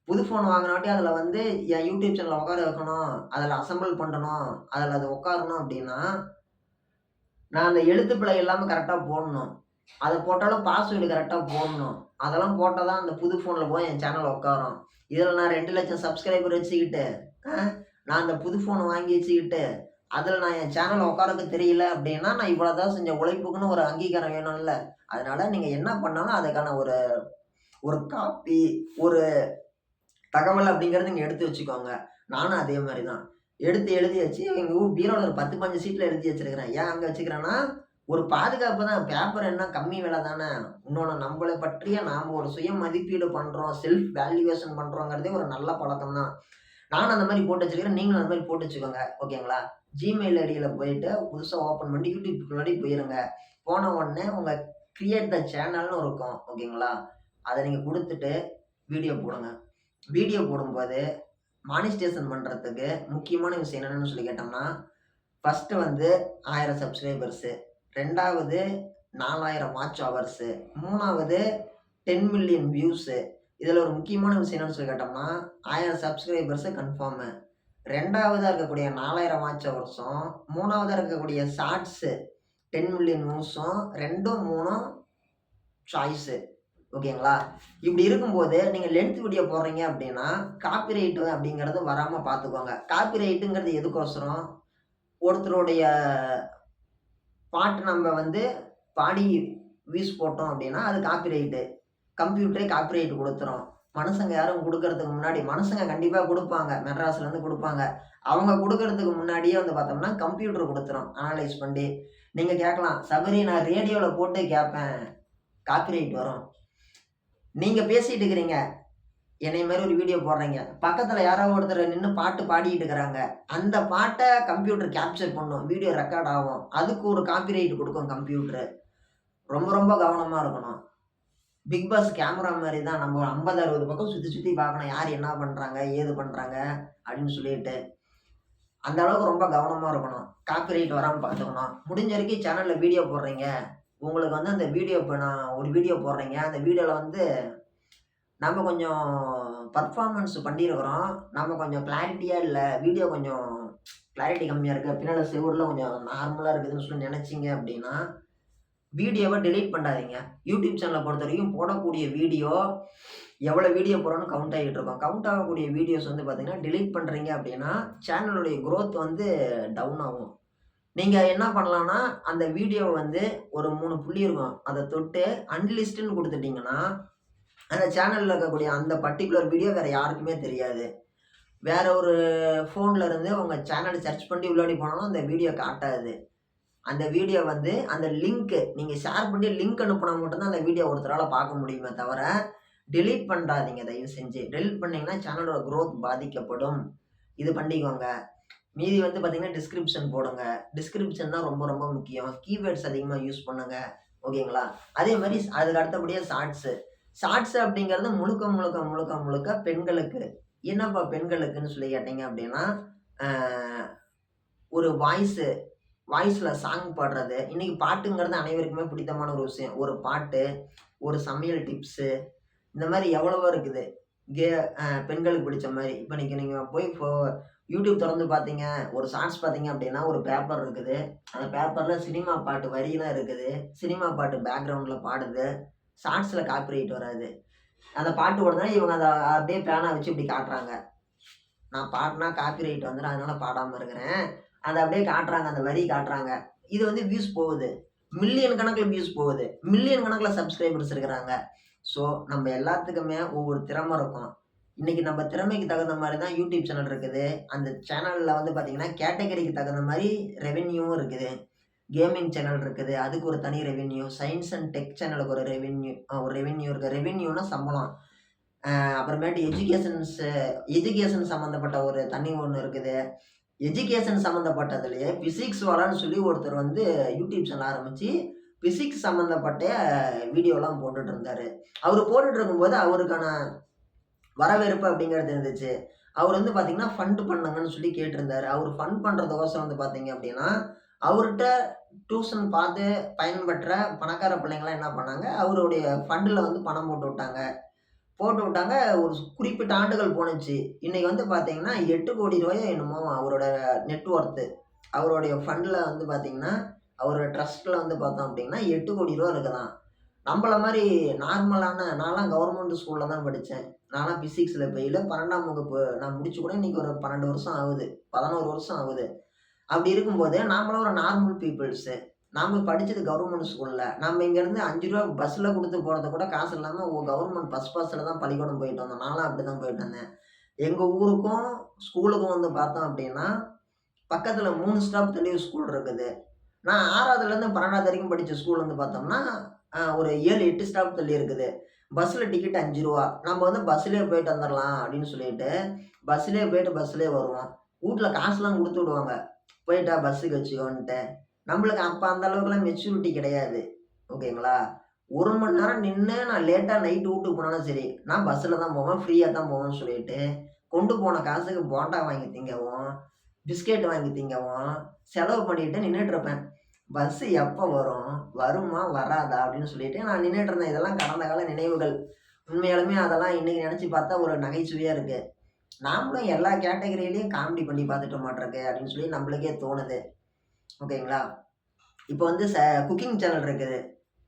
புது ஃபோன் வாங்குனாட்டி அதில வந்து என் யூடியூப் சேனல உட்கார வைக்கணும். அதில அசெம்பிள் பண்ணணும். அதில அது உட்காரணும் அப்டின்னா, நான் அந்த எழுத்து பிழை இல்லாம கரெக்ட்டா போடணும். அத போட்டாலும் பாஸ்வேர்டு கரெக்ட்டா போடணும். அதெல்லாம் போட்டா தான் அந்த புது ஃபோன்ல போய் என் சேனல் உட்காரும். இதில நான் 2,00,000 சப்ஸ்கிரைபர் வச்சுக்கிட்டு, அ நான் அந்த புது ஃபோன் வாங்கி வச்சுக்கிட்டு, அதில நான் என் சேனல உட்கார வைக்க தெரியல அப்டின்னா, நான் இவ்வளோ தான் செஞ்ச உழைப்புக்குன்னு ஒரு அங்கீகாரம் வேணும்ல. அதனால நீங்க என்ன பண்ணாலும் அதுக்கான ஒரு ஒரு காப்பி, ஒரு தகவல் அப்படிங்கிறத நீங்க எடுத்து வச்சுக்கோங்க. நானும் அதே மாரி தான். எடுத்து எழுதி வச்சு எங்க பீரோல ஒரு 10, 15 ஷீட்ல எழுதி வச்சிருக்கிறேன். ஏன் அங்க வச்சுக்கிறேன்னா, ஒரு பாதுகாப்பு தான். பேப்பர் என்ன கம்மி விலை தானே. இன்னொன்னு நம்மள பற்றிய நாம ஒரு சுய மதிப்பீடு பண்றோம். செல்ஃப் வேல்யூவேஷன் பண்றோங்கிறதே ஒரு நல்ல பழக்கம் தான். நானும் அந்த மாரி போட்டு வச்சிருக்கிறேன். நீங்களும் அந்த மாரி போட்டு வச்சுக்கோங்க. ஓகேங்களா? Gmail ஐடியில போயிட்டு புதுசா ஓப்பன் பண்ணி யூடியூப்க்குள்ளாடி போயிருங்க. போன உடனே உங்க கிரியேட் த சேனல்னு இருக்கும். ஓகேங்களா? அத நீங்க குடுத்துட்டு வீடியோ போடுங்க. வீடியோ போடும்போது மானிஸ்டேஷன் பண்றதுக்கு முக்கியமான விஷயம் என்னன்னு சொல்லி கேட்டோம்னா, ஃபர்ஸ்ட்டு வந்து 1000 சப்ஸ்கிரைபர்ஸு, 2வது 4000 வாட்ச் ஹவர்ஸு, 3வது 10,000,000 வியூஸு. இதுல ஒரு முக்கியமான விஷயம் என்னன்னு சொல்லி கேட்டோம்னா, 1000 சப்ஸ்கிரைபர்ஸு கன்ஃபார்மு. 2வதா இருக்கக்கூடிய 4000 வாட்ச் ஹவர்ஸும், 3வதா இருக்கக்கூடிய ஷார்ட்ஸு 10,000,000 வியூஸும் 2ம் 3ம் சாய்ஸு. ஓகேங்களா? இப்படி இருக்கும்போது, நீங்க லென்த் வீடியோ போடுறீங்க அப்படின்னா, காப்பிரைட் அப்படிங்கிறது வராம பார்த்துக்கோங்க. காப்பிரைட்டுங்கிறது எதுக்கோசரம்? ஒருத்தருடைய பாட்டு நம்ம வந்து பாடி வியூஸ் போட்டோம் அப்படின்னா, அது காப்பிரைட்டு. கம்ப்யூட்டரே காப்பிரைட் குடுத்துரும். மனுஷங்க யாரும் குடுக்கறதுக்கு முன்னாடி மனுஷங்க கண்டிப்பா குடுப்பாங்க. மெட்ராஸ்லேருந்து குடுப்பாங்க. அவங்க குடுக்கறதுக்கு முன்னாடியே வந்து பார்த்தோம்னா, கம்ப்யூட்டர் குடுத்துரும். அனலைஸ் பண்ணி. நீங்க கேட்கலாம், "சபரி நான் ரேடியோல போட்டு கேட்பேன். காப்பிரைட் வரும்." நீங்க பேசிட்டு இருக்கிறீங்க. என்னைய மாரி ஒரு வீடியோ போடுறீங்க. பக்கத்துல யாரோ ஒருத்தர் நின்னு பாட்டு பாடிட்டு இருக்கிறாங்க. அந்த பாட்ட கம்ப்யூட்டர் கேப்சர் பண்ணும். வீடியோ ரெக்கார்ட் ஆகும். அதுக்கு ஒரு காப்பிரைட் குடுக்கும் கம்ப்யூட்டரு. ரொம்ப ரொம்ப கவனமா இருக்கணும். பிக் பாஸ் கேமரா மாரி தான். நம்ம 50, 60 பக்கம் சுத்தி சுத்தி பார்க்கணும். யார் என்ன பண்றாங்க? ஏது பண்றாங்க? அப்படின்னு சொல்லிட்டு. அந்த அளவுக்கு ரொம்ப கவனமா இருக்கணும். காப்பிரைட் வராம பார்த்துக்கணும். முடிஞ்ச வரைக்கும் சேனல்ல வீடியோ போடுறீங்க. உங்களுக்கு வந்து அந்த வீடியோ இப்ப நான் ஒரு வீடியோ போடுறீங்க. அந்த வீடியோல வந்து நம்ம கொஞ்சம் பெர்ஃபார்மன்ஸ் பண்ணியிருக்கிறோம். நம்ம கொஞ்சம் கிளாரிட்டியா இல்ல. வீடியோ கொஞ்சம் கிளாரிட்டி கம்மியா இருக்கு. பின்னால செவுருலாம் கொஞ்சம் நார்மலா இருக்குதுன்னு சொல்லி நெனச்சீங்க அப்டின்னா, வீடியோவ டெலீட் பண்ணாதீங்க. யூடியூப் சேனல பொறுத்தவரைக்கும் போடக்கூடிய வீடியோ எவ்வளோ வீடியோ போடுறோம்னு கவுண்ட் ஆகிட்டு இருக்கும். கவுண்ட் ஆகக்கூடிய வீடியோஸ் வந்து பார்த்தீங்கன்னா, டெலீட் பண்றீங்க அப்டின்னா, சேனலுடைய குரோத் வந்து டவுன் ஆகும். நீங்க என்ன பண்ணலாம்னா, அந்த வீடியோவ வந்து ஒரு 3 புள்ளி இருக்கும். அத தொட்டு அன்லிஸ்ட்ன்னு குடுத்துட்டீங்கன்னா, அந்த சேனல்ல இருக்கக்கூடிய அந்த பர்ட்டிகுலர் வீடியோ வேற யாருக்குமே தெரியாது. வேற ஒரு ஃபோன்ல இருந்து உங்க சேனல சர்ச் பண்ணி உள்ளாடி போனாலும் அந்த வீடியோ காட்டாது. அந்த வீடியோ வந்து அந்த லிங்க் நீங்க ஷேர் பண்ணி லிங்க் அனுப்புனா மட்டும் தான் அந்த வீடியோ ஒருத்தரால பார்க்க முடியுமே தவிர, டெலீட் பண்றாதீங்க தயவு செஞ்சு. டெலீட் பண்ணீங்கன்னா சேனலோட குரோத் பாதிக்கப்படும். இது பண்ணிக்கோங்க. மீதி வந்து பார்த்தீங்கன்னா, டிஸ்கிரிப்ஷன் போடுங்க. டிஸ்கிரிப்ஷன் தான் ரொம்ப ரொம்ப முக்கியம். கீவேர்ட்ஸ் அதிகமா யூஸ் பண்ணுங்க. ஓகேங்களா? அதே மாரி அதுக்கு அடுத்தபடியா ஷார்ட்ஸு. ஷார்ட்ஸ் அப்படிங்கிறது முழுக்க, முழுக்க, முழுக்க, முழுக்க பெண்களுக்கு. என்னப்பா பெண்களுக்குன்னு சொல்லி கேட்டீங்க அப்படின்னா, அ ஒரு வாய்ஸ்ல சாங் பாடுறது. இன்னைக்கு பாட்டுங்கிறது அனைவருக்குமே பிடித்தமான ஒரு விஷயம். ஒரு பாட்டு, ஒரு சமையல் டிப்ஸு இந்த மாரி எவ்வளவோ இருக்குது. கே பெண்களுக்கு பிடிச்ச மாரி. இப்ப நீங்க போய் யூடியூப் தொறந்து பார்த்தீங்க, ஒரு ஷார்ட்ஸ் பார்த்தீங்க அப்படின்னா, ஒரு பேப்பர் இருக்குது. அந்த பேப்பர்ல சினிமா பாட்டு வரிலாம் இருக்குது. சினிமா பாட்டு பேக்கிரவுண்ட்ல பாடுது. ஷார்ட்ஸ்ல காப்பிரைட் வராது. அந்த பாட்டு ஓடுதுனா, இவங்க அத அப்படியே பேனா வச்சு இப்படி காட்டுறாங்க. நான் பாடுனா காப்பிரைட் வந்துரும். அதனால பாடாம இருக்கிறேன். அத அப்படியே காட்டுறாங்க. அந்த வரி காட்டுறாங்க. இது வந்து வியூஸ் போகுது. மில்லியன் கணக்குல வியூஸ் போகுது. மில்லியன் கணக்குல சப்ஸ்கிரைபர்ஸ் இருக்கிறாங்க. ஸோ, நம்ம எல்லாத்துக்குமே ஒவ்வொரு திறமை இருக்கும். இன்னைக்கு நம்ம திறமைக்கு தகுந்த மாரி தான் யூடியூப் சேனல் இருக்குது. அந்த சேனல்ல வந்து பார்த்தீங்கன்னா, கேட்டகரிக்கு தகுந்த மாரி ரெவென்யூவும் இருக்குது. கேமிங் சேனல் இருக்குது. அதுக்கு ஒரு தனி ரெவென்யூ. சயன்ஸ் அண்ட் டெக் சேனலுக்கு ஒரு ரெவென்யூ இருக்கு. ரெவென்யூனா சம்பளம். அப்புறமேட்டு எஜுகேஷன் சம்மந்தப்பட்ட ஒரு தனி ஒண்ணு இருக்குது. எஜுகேஷன் சம்மந்தப்பட்டதுலயே பிசிக்ஸ் வாலான்னு சொல்லி ஒருத்தர் வந்து யூடியூப் சேனல் ஆரம்பிச்சு, பிசிக்ஸ் சம்மந்தப்பட்ட வீடியோலாம் போட்டுட்டு இருந்தாரு. அவரு போட்டுட்டு இருக்கும்போது அவருக்கான வரவேற்பு அப்படிங்கிறது இருந்துச்சு. அவரு வந்து பார்த்தீங்கன்னா, ஃபண்ட் பண்ணுங்கன்னு சொல்லி கேட்டிருந்தாரு. அவரு ஃபண்ட் பண்றதுக்கோசரம் வந்து பார்த்தீங்க அப்படின்னா, அவர்ட்ட டியூஷன் பார்த்து பயன்பெற்ற பணக்கார பிள்ளைங்கலாம் என்ன பண்ணாங்க, அவருடைய ஃபண்டுல வந்து பணம் போட்டு விட்டாங்க. போட்டு விட்டாங்க. ஒரு குறிப்பிட்ட ஆண்டுகள் போணுச்சு. இன்னைக்கு வந்து பார்த்தீங்கன்னா, ரூ. 8,00,00,000 என்னமோ அவரோட நெட் ஒர்த்து. அவருடைய ஃபண்ட்ல வந்து பார்த்தீங்கன்னா, அவரோட ட்ரஸ்ட்ல வந்து பார்த்தோம் அப்டின்னா, ரூ. 8,00,00,000 இருக்குதாம். நம்பள மாரி நார்மலான நான்லாம் கவர்மெண்ட் ஸ்கூல்ல தான் படிச்சேன். நான்லாம் பிசிக்ஸ்ல ஃபெயிலு. 12ஆம் வகுப்பு நான் முடிச்சு கூட இன்னைக்கு ஒரு 12 வருஷம் ஆகுது. 11 வருஷம் ஆகுது. அப்படி இருக்கும்போது, நாமலாம் ஒரு நார்மல் பீப்பிள்ஸு. நாம படிச்சது கவர்மெண்ட் ஸ்கூல்ல. நம்ம இங்கேருந்து ரூ. 5 பஸ்ல குடுத்து போறது கூட காசு இல்லாம கவர்மெண்ட் பஸ் பாஸ்ல தான் பள்ளிக்கூடம் போயிட்டு வந்தோம். நான்லாம் அப்படிதான் போயிட்டு வந்தேன். எங்க ஊருக்கும், ஸ்கூலுக்கும் வந்து பார்த்தோம் அப்படின்னா, பக்கத்துல 3 ஸ்டாப் தள்ளி ஒரு ஸ்கூல் இருக்குது. நான் 6வதுலேருந்து 12வது வரைக்கும் படிச்ச ஸ்கூல் வந்து பார்த்தோம்னா, ஒரு 7, 8 ஸ்டாப் தள்ளி இருக்குது. பஸ்ல டிக்கெட் ரூ. 5. நம்ம வந்து பஸ்லயே போயிட்டு வந்துரலாம் அப்படின்னு சொல்லிட்டு, பஸ்லயே போயிட்டு பஸ்லயே வருவோம். வூட்ல காசுலாம் குடுத்து விடுவாங்க. போயிட்டா பஸ்ஸுக்கு வச்சுக்கோன்ட்டு. நம்மளுக்கு அப்ப அந்த அளவுக்குலாம் மெச்சூரிட்டி கிடையாது. ஓகேங்களா? 1 மணி நேரம் நின்னு நான் லேட்டா நைட் வூட்டுக்கு போனாலும் சரி, நான் பஸ்ல தான் போவேன். ஃப்ரீயா தான் போவேன்னு சொல்லிட்டு, கொண்டு போன காசுக்கு போண்டா வாங்கி திங்கவும், பிஸ்கெட் வாங்கி திங்கவும், செலவு பண்ணிட்டு நின்னுட்டு இருப்பேன். பஸ் எப்ப வரும்? வருமா? வராதா? அப்படின்னு சொல்லிட்டு நான் நின்னுட்டு இருந்தேன். இதெல்லாம் கடந்த கால நினைவுகள். உண்மையாலுமே அதெல்லாம் இன்னைக்கு நெனச்சு பார்த்தா ஒரு நகைச்சுவையா இருக்கு. நாமளும் எல்லா கேட்டகரியிலயும் காமெடி பண்ணி பார்த்துட்டோமாட்ருக்கு அப்படின்னு சொல்லி நம்மளுக்கே தோணுது. ஓகேங்களா? இப்ப வந்து குக்கிங் சேனல் இருக்குது.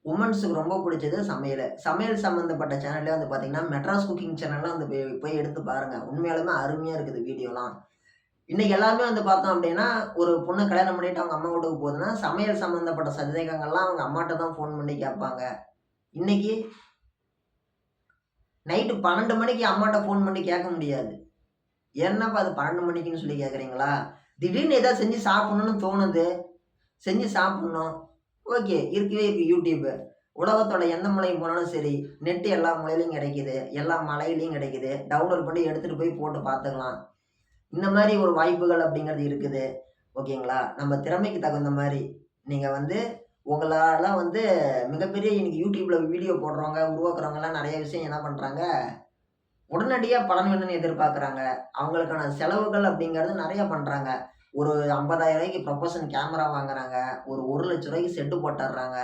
வுமன்ஸுக்கு ரொம்ப புடிச்சது சமையலு. சமையல் சம்மந்தப்பட்ட சேனல்லே வந்து பார்த்தீங்கன்னா, மெட்ராஸ் குக்கிங் சேனல்லாம் வந்து போய் போய் எடுத்து பாருங்க. உண்மையாலுமே அருமையா இருக்குது வீடியோலாம். இன்னைக்கு எல்லாருமே வந்து பார்த்தோம் அப்டின்னா, ஒரு பொண்ணு கல்யாணம் பண்ணிட்டு அவங்க அம்மா வீட்டுக்கு போகுதுன்னா, சமையல் சம்மந்தப்பட்ட சந்தேகங்கள்லாம் அவங்க அம்மாட்ட தான் ஃபோன் பண்ணி கேட்பாங்க. இன்னைக்கு நைட்டு 12 மணிக்கு அம்மாட்ட ஃபோன் பண்ணி கேட்க முடியாது. என்னப்பா அது 12 மணிக்குன்னு சொல்லி கேட்குறீங்களா? திடீர்னு ஏதாவது செஞ்சு சாப்பிடணும்னு தோணுது. செஞ்சு சாப்பிடணும். ஓகே. இருக்கவே இருக்கு YouTube. உலகத்தோட எந்த மூலைக்கு போனாலும் சரி, நெட் எல்லா மூலையிலயும் கிடைக்குது. எல்லா மலையிலயும் கிடைக்குது. டவுன்லோட் பண்ணி எடுத்துட்டு போய் போட்டு பார்த்துக்கலாம். இந்த மாரி ஒரு வாய்ப்புகள் அப்படிங்கிறது இருக்குது. ஓகேங்களா? நம்ம திறமைக்கு தகுந்த மாரி, நீங்க வந்து உங்களால வந்து மிகப்பெரிய இன்னைக்கு YouTubeல வீடியோ போடுறவங்க, உருவாக்குறவங்கலாம் நெறைய விஷயம் என்ன பண்றாங்க, உடனடியா பலன் வேணும்னு எதிர்பார்க்குறாங்க. அவங்களுக்கான செலவுகள் அப்படிங்கிறது நெறைய பண்றாங்க. ஒரு ரூ. 50,000க்கு ப்ரொஃபஷன் கேமரா வாங்குறாங்க. ஒரு ரூ. 1,00,000 செட்டு போட்டுர்றாங்க.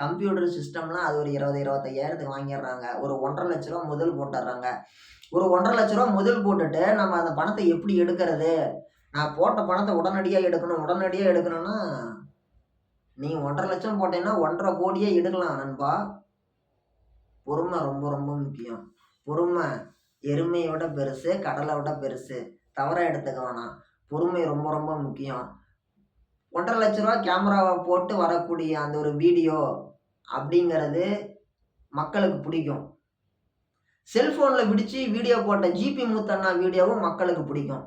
கம்ப்யூட்டர் சிஸ்டம்லாம் அது ஒரு 20, 25,000க்கு வாங்கிர்றாங்க. ஒரு ரூ. 1,50,000 முதல் போட்டுர்றாங்க. ஒரு ரூ. 1,50,000 முதல் போட்டுட்டு, நம்ம அந்த பணத்த எப்படி எடுக்கிறது? நான் போட்ட பணத்த உடனடியா எடுக்கணும், உடனடியா எடுக்கணும்னா, நீ 1,50,000 போட்டேன்னா 1,50,00,000 எடுக்கலாம் நண்பா. பொறுமை ரொம்ப ரொம்ப முக்கியம். பொறுமை எருமைய விட பெருசு, கடல விட பெருசு. தவறா எடுத்துக்க வேணாம். பொறுமை ரொம்ப ரொம்ப முக்கியம். ரூ. 1,50,000 கேமராவ போட்டு வரக்கூடிய அந்த ஒரு வீடியோ அப்படிங்கிறது மக்களுக்கு பிடிக்கும். செல்ஃபோன்ல பிடிச்சு வீடியோ போட்ட ஜிபி முத்தண்ணா வீடியோவும் மக்களுக்கு பிடிக்கும்.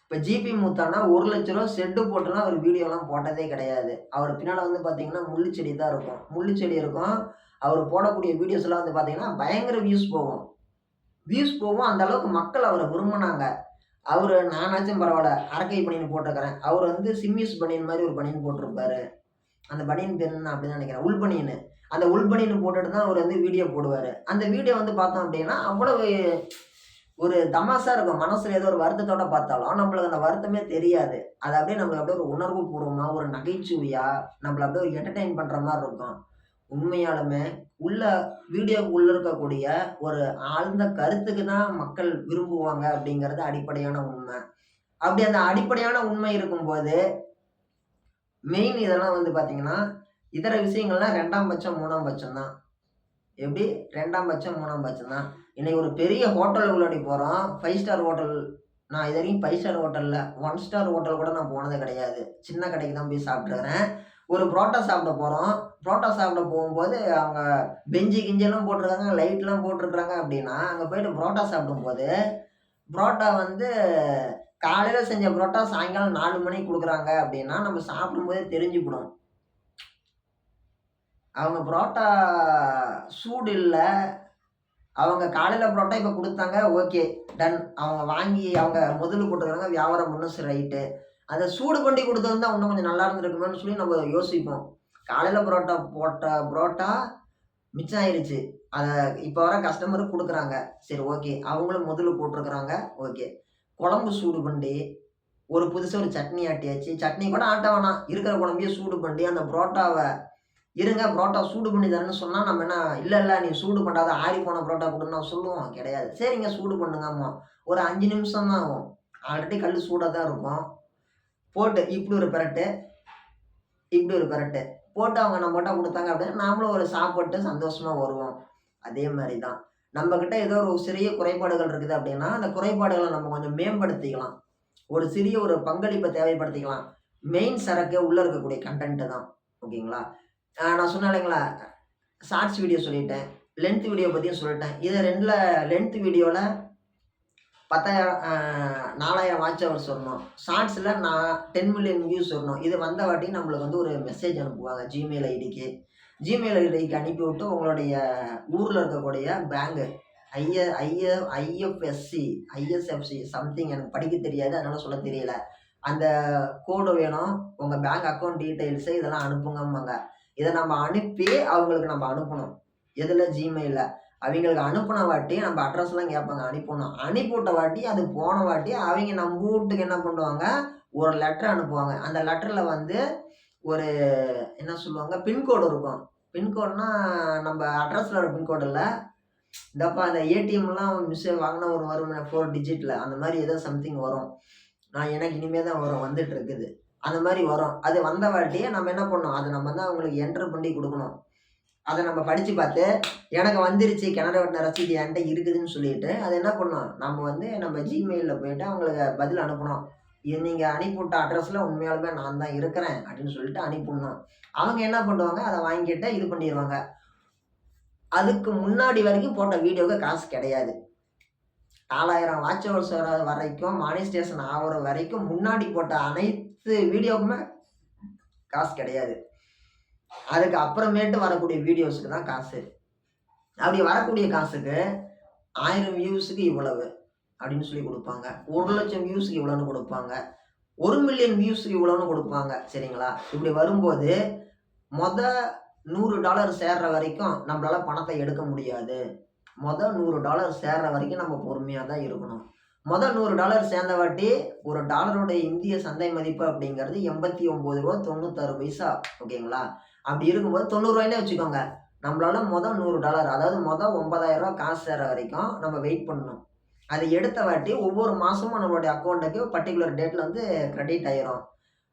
இப்ப ஜிபி முத்தண்ணா ரூ. 1,00,000 செட்டு போட்டுலாம் அவர் வீடியோலாம் போட்டதே கிடையாது. அவர் பின்னால வந்து பார்த்தீங்கன்னா, முள்ளு செடி தான் இருக்கும். முள்ளு செடி இருக்கும். அவர் போடக்கூடிய வீடியோஸ்லாம் வந்து பார்த்தீங்கன்னா, பயங்கர வியூஸ் போகும். வியூஸ் போகும். அந்த அளவுக்கு மக்கள் அவர விரும்புனாங்க. அவரு நானாச்சும் பரவால்ல. அரக்கை பனியன் போட்டுருக்கிறேன். அவரு வந்து சிம்மிஸ் பனியன் மாரி ஒரு பனியன் போட்டிருப்பாரு. அந்த பனியன் பேரு நான் அப்படிதான் நினைக்கிறேன். உள் பனியனு. அந்த உள் பனியன் போட்டுட்டு தான் அவரு வந்து வீடியோ போடுவாரு. அந்த வீடியோ வந்து பார்த்தோம் அப்படின்னா, அவ்வளவு ஒரு தமாஷா இருக்கும். மனசுல ஏதோ ஒரு வருத்தத்தோட பார்த்தாலும், நம்மளுக்கு அந்த வருத்தமே தெரியாது. அது அப்படியே நம்மளுக்கு அப்படியே ஒரு உணர்வு பூர்வமா, ஒரு நகைச்சுவையா, நம்மள அப்படியே ஒரு என்டர்டெயின் பண்ற மாரி இருக்கும். உண்மையாலுமே உள்ள வீடியோக்குள்ள இருக்கக்கூடிய ஒரு ஆழ்ந்த கருத்துக்கு தான் மக்கள் விரும்புவாங்க அப்படிங்கிறது அடிப்படையான உண்மை. அப்படி அந்த அடிப்படையான உண்மை இருக்கும்போது, மெயின் இதெல்லாம் வந்து பார்த்தீங்கன்னா, இதர விஷயங்கள்லாம் 2ஆம் பட்சம், 3ஆம் பட்சம் தான். எப்படி 2ஆம் பட்சம், 3ஆம் பட்சம் தான். இன்னைக்கு ஒரு பெரிய ஹோட்டலுக்குள்ளாடி போறோம். 5 ஸ்டார் ஹோட்டல் நான் இதுவரைக்கும் 5 ஸ்டார் ஹோட்டல்ல 1 ஸ்டார் ஹோட்டல் கூட நான் போனது கிடையாது. சின்ன கடைக்கு தான் போய் சாப்பிட்டுருக்கிறேன். ஒரு புரோட்டா சாப்பிட போறோம். புரோட்டா சாப்பிட போகும்போது அவங்க பெஞ்சு கிஞ்செல்லாம் போட்டிருக்காங்க, லைட்லாம் போட்டிருக்காங்க அப்படின்னா, அங்க போயிட்டு புரோட்டா சாப்பிடும்போது, புரோட்டா வந்து காலையில செஞ்ச புரோட்டா சாயங்காலம் 4 மணிக்கு குடுக்குறாங்க அப்படின்னா, நம்ம சாப்பிடும்போதே தெரிஞ்சுப்புடும். அவங்க புரோட்டா சூடு இல்ல. அவங்க காலையில புரோட்டா இப்ப குடுத்தாங்க. ஓகே. டன். அவங்க வாங்கி அவங்க முதலு போட்டுருக்காங்க. வியாபாரம் பண்ணும். சரி ரைட்டு. அத சூடு பண்ணி குடுத்திருந்தா இன்னும் கொஞ்சம் நல்லா இருந்திருக்குமேன்னு சொல்லி நம்ம யோசிப்போம். காலையில புரோட்டா போட்ட புரோட்டா மிச்சம் ஆயிருச்சு. அத இப்ப வர கஸ்டமருக்கு குடுக்குறாங்க. சரி ஓகே. அவங்களும் முதலு போட்டுருக்காங்க. ஓகே. குழம்பு சூடு பண்ணி, ஒரு புதுசா ஒரு சட்னி ஆட்டியாச்சு. சட்னி கூட ஆட்ட வேணாம். இருக்கிற குழம்பையே சூடு பண்ணி, அந்த புரோட்டாவ இருங்க புரோட்டா சூடு பண்ணி தரேன்னு சொன்னா, நம்ம என்ன, "இல்ல, இல்ல நீ சூடு பண்ணாத ஆறிப்போன புரோட்டா குடுன்னு" சொல்லுவோம்? கிடையாது. சரிங்க சூடு பண்ணுங்கம்போம். ஒரு 5 நிமிஷம் தான் ஆகும். ஆல்ரெடி கல்லு சூடா தான் இருக்கும். போட்டு இப்படி ஒரு பெரட்டு, இப்படி ஒரு பெரட்டு. போட்டு அவங்க நம்மட்ட குடுத்தாங்க அப்படின்னா, நாமளும் ஒரு சாப்பிட்டு சந்தோஷமா வருவோம். அதே மாரி தான். நம்மகிட்ட ஏதோ ஒரு சிறிய குறைபாடுகள் இருக்குது அப்படின்னா, அந்த குறைபாடுகள நம்ம கொஞ்சம் மேம்படுத்திக்கலாம். ஒரு சிறிய ஒரு பங்களிப்ப தேவைப்படுத்திக்கலாம். மெயின் சரக்கு உள்ள இருக்கக்கூடிய கன்டென்ட் தான். ஓகேங்களா? நான் சொன்னேன் இல்லைங்களா? ஷார்ட்ஸ் வீடியோ சொல்லிட்டேன். லென்த் வீடியோ பத்தியும் சொல்லிட்டேன். இது 2ல லென்த் வீடியோல 10,000 4,000 வாட்ச் ஹவர்ஸ் வரணும். ஷார்ட்ஸ்ல நான் 10 மில்லியன் வியூஸ் வரணும். இது வந்தவாட்டி நம்மளுக்கு வந்து ஒரு மெசேஜ் அனுப்புவாங்க Gmail ஐடிக்கு. Gmail ஐடிக்கு அனுப்பிவிட்டு உங்களுடைய ஊர்ல இருக்கக்கூடிய பேங்க் ஐய ஐய ஐஎஃப்எஸ்சி, ஐஎஸ்எஃப்சி சம்திங் எனக்கு படிக்க தெரியாது. அதனால சொல்ல தெரியல. அந்த கோடு வேணும். உங்க பேங்க் அக்கவுண்ட் டீட்டெயில்ஸ் இதெல்லாம் அனுப்புங்கம்பாங்க. இத நம்ம அனுப்பி அவங்களுக்கு நம்ம அனுப்பணும். எதுல? Gmailல. அவிங்களுக்கு அனுப்புன வாட்டி நம்ம அட்ரஸ்லாம் கேட்பாங்க அனுப்பணும். அனுப்பிவிட்ட வாட்டி அது போன வாட்டி அவிங்க நம்ம வூட்டுக்கு என்ன பண்ணுவாங்க, ஒரு லெட்டர் அனுப்புவாங்க. அந்த லெட்டர்ல வந்து ஒரு என்ன சொல்லுவாங்க, பின்கோடு இருக்கும். பின்கோடுனா நம்ம அட்ரஸ்ல வர பின்கோடு இல்ல. இந்தப்பா அந்த ஏடிஎம்லாம் மிஸ் வாங்குனா ஒரு வருமே 4 டிஜிட்ல அந்த மாரி ஏதோ சம்திங் வரும். எனக்கு இனிமே தான் வரும். வந்துட்டு இருக்குது. அந்த மாரி வரும். அது வந்த வாட்டி நம்ம என்ன பண்ணணும், அத நம்ம தான் அவங்களுக்கு என்டர் பண்ணி குடுக்கணும். அத நம்ம படிச்சு பார்த்து, எனக்கு வந்துருச்சு கிணறு வெட்டுன ரசீது என்ட்ட இருக்குதுன்னு சொல்லிட்டு, அத என்ன பண்ணணும், நம்ம வந்து நம்ம Gmailல போயிட்டு அவங்களுக்கு பதில் அனுப்பணும். இது நீங்க அனுப்பிவிட்ட அட்ரஸ்ல உண்மையாலுமே நான் தான் இருக்கிறேன் அப்படின்னு சொல்லிட்டு அனுப்பிவிடணும். அவங்க என்ன பண்ணுவாங்க, அத வாங்கிட்டு இது பண்ணிருவாங்க. அதுக்கு முன்னாடி வரைக்கும் போட்ட வீடியோவுக்கு காசு கிடையாது. 4000 வாட்ச் ஹவர்ஸ் வர வரைக்கும் மானிஸ்டேஷன் ஆகுற வரைக்கும் முன்னாடி போட்ட அனைத்து வீடியோவுக்குமே காசு கிடையாது. அதுக்கு அப்புறமேட்டு வரக்கூடிய வீடியோஸுக்கு தான் காசு. அப்படி வரக்கூடிய காசுக்கு 1000 வியூஸுக்கு இவ்வளவு அப்படின்னு சொல்லி கொடுப்பாங்க. 1,00,000 வியூஸுக்கு இவ்வளோன்னு கொடுப்பாங்க. 1,000,000 வியூஸுக்கு இவ்வளோன்னு கொடுப்பாங்க. சரிங்களா? இப்படி வரும்போது மொத $100 சேர்ற வரைக்கும் நம்மளால பணத்தை எடுக்க முடியாது. மொத $100 சேர்ற வரைக்கும் நம்ம பொறுமையா தான் இருக்கணும். மொத $100 சேர்ந்த வாட்டி ஒரு டாலருடைய இந்திய சந்தை மதிப்பு அப்படிங்கிறது ரூ. 89.96. ஓகேங்களா? அப்படி இருக்கும்போது ரூ. 90 வச்சுக்கோங்க. நம்மளால மொத $100 அதாவது மொத ரூ. 9,000 காசு சேர்ற வரைக்கும் நம்ம வெயிட் பண்ணணும். அது எடுத்த வாட்டி ஒவ்வொரு மாசமும் நம்மளுடைய அக்கௌண்ட்டுக்கு பர்ட்டிகுலர் டேட்ல வந்து கிரெடிட் ஆயிரும்.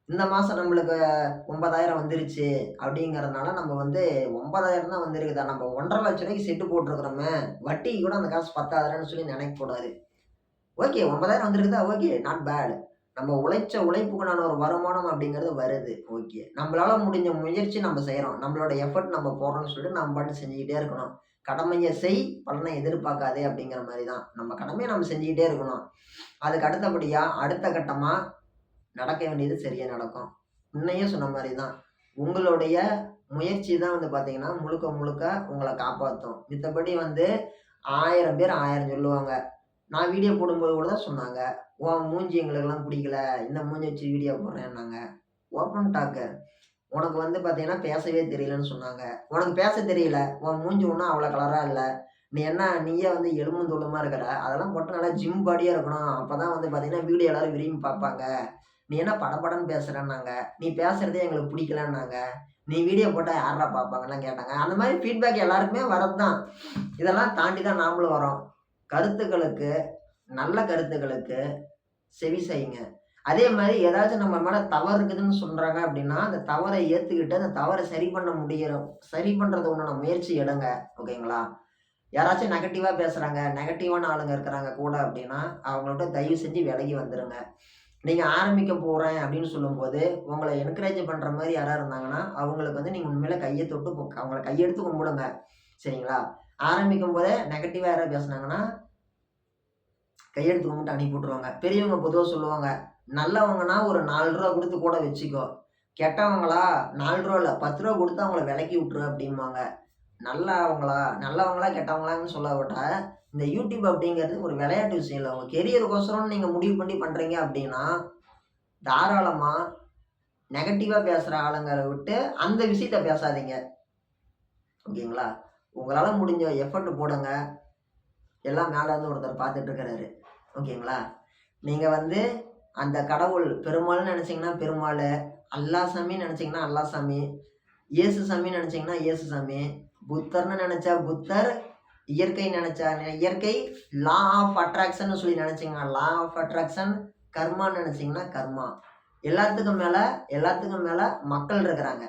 இந்த மாசம் நம்மளுக்கு 9,000 வந்துருச்சு அப்படிங்கிறதுனால நம்ம வந்து 9,000 தான் வந்திருக்குதா, நம்ம 1,50,000 செட்டு போட்டிருக்கிறோமே, வட்டிக்கு கூட அந்த காசு பத்தாதுன்னு சொல்லி நினைக்கக்கூடாது. ஓகே 9,000 வந்திருக்குதா, ஓகே நாட் பேட். நம்ம உழைச்ச உழைப்புக்குண்டான ஒரு வருமானம் அப்படிங்கிறது வருது. ஓகே. நம்மளால முடிஞ்ச முயற்சி நம்ம செய்றோம். நம்மளோட எஃபர்ட் நம்ம போடுறோம்னு சொல்லிட்டு நம்ம பாட்டுக்கு செஞ்சுக்கிட்டே இருக்கணும். கடமைய செய், பலனை எதிர்பார்க்காதே அப்படிங்கிற மாரி தான். நம்ம கடமைய நம்ம செஞ்சுக்கிட்டே இருக்கணும். அதுக்கு அடுத்தபடியா, அடுத்த கட்டமா நடக்க வேண்டியது சரியா நடக்கும். முன்னையே சொன்ன மாரி தான். உங்களுடைய முயற்சி தான் வந்து பார்த்தீங்கன்னா, முழுக்க முழுக்க உங்கள காப்பாத்தும். மித்தபடி வந்து 1000 பேர் 1000 சொல்லுவாங்க. நான் வீடியோ போடும்போது கூட தான் சொன்னாங்க. உன் மூஞ்சி எங்களுக்கெல்லாம் பிடிக்கல. இந்த மூஞ்சிய வச்சு வீடியோ போடுறேன்னாங்க. Open dog. உனக்கு வந்து பார்த்தீங்கன்னா, பேசவே தெரியலன்னு சொன்னாங்க. உனக்கு பேச தெரியல. உன் மூஞ்சி ஒண்ணும் அவ்வளோ கலரா இல்ல. நீ என்ன நீயே வந்து எலும்பும் தோலுமா இருக்கிற. அதெல்லாம் போட்டு நல்லா ஜிம் பாடியா இருக்கணும். அப்பதான் வந்து பார்த்தீங்கன்னா, வீடியோ எல்லாரும் விரும்பி பார்ப்பாங்க. நீ என்ன படபடன்னு பேசுறேன்னாங்க. நீ பேசுறதே எங்களுக்கு பிடிக்கலன்னாங்க. நீ வீடியோ போட்டா யார்றா பார்ப்பாங்கலாம் கேட்டாங்க. அந்த மாரி ஃபீட்பேக் எல்லாருக்குமே வரது தான். இதெல்லாம் தாண்டி தான் நாமளும் வரோம். கருத்துக்களுக்கு நல்ல கருத்துக்களுக்கு செவி சாய்ங்க. அதே மாரி ஏதாச்சும் நம்ம மேல தவறு இருக்குதுன்னு சொல்றாங்க அப்படின்னா, அந்த தவற ஏத்துக்கிட்டு, அந்த தவற சரி பண்றது உண்டான முயற்சி எடுங்க. ஓகேங்களா? யாராச்சும் நெகட்டிவா பேசுறாங்க, நெகட்டிவான ஆளுங்க இருக்கிறாங்க கூட அப்படின்னா, அவங்கள்ட்ட தயவு செஞ்சு விலகி வந்துருங்க. நீங்க ஆரம்பிக்க போறேன் அப்படின்னு சொல்லும்போது, உங்கள என்கரேஜ் பண்ற மாரி யாரா இருந்தாங்கன்னா, அவங்களுக்கு வந்து நீங்க உண்மையிலே கைய தொட்டு அவங்கள கையெடுத்து கும்பிடுங்க. சரிங்களா? ஆரம்பிக்கும்போதே நெகட்டிவா யாராவது பேசுனாங்கன்னா, கையெடுத்து கும்பிட்டு அனுப்பி விட்டுருவாங்க. பெரியவங்க பொதுவா சொல்லுவாங்க, நல்லவங்கன்னா ஒரு ரூ. 4 குடுத்து கூட வச்சுக்கோ. கெட்டவங்களா ரூ. 4 இல்ல ரூ. 10 குடுத்து அவங்கள விலக்கி விட்டுரு அப்படிம்பாங்க. நல்லவங்களா கெட்டவங்களான்னு சொல்லாவிட்டா, இந்த யூடியூப் அப்படிங்கிறது ஒரு விளையாட்டு விஷயம் இல்ல. உங்க கெரியருக்கோசரம் நீங்க முடிவு பண்ணி பண்றீங்க அப்படின்னா, தாராளமா நெகட்டிவா பேசுற ஆளுங்கள விட்டு அந்த விஷயத்த பேசாதீங்க. ஓகேங்களா? உங்களால முடிஞ்ச எஃபோர்ட் போடுங்க. எல்லாம் மேல இருந்து ஒருத்தர் பார்த்துட்டு இருக்கிறாரு. ஓகேங்களா? நீங்க வந்து அந்த கடவுள் பெருமாள்ன்னு நெனச்சீங்கன்னா பெருமாளு, அல்லாஹ் சாமின்னு நெனச்சீங்கன்னா அல்லாஹ் சாமி, இயேசு சாமின்னு நெனச்சீங்கன்னா இயேசு சாமி, புத்தர்ன்னு நெனச்சா புத்தர், இயற்கை நெனச்சா இயற்கை, லா ஆஃப் அட்ராக்ஷன்னு சொல்லி நெனச்சீங்கன்னா லா ஆஃப் அட்ராக்ஷன், கர்மான்னு நெனச்சீங்கன்னா கர்மா. எல்லாத்துக்கும் மேல மக்கள் இருக்கிறாங்க.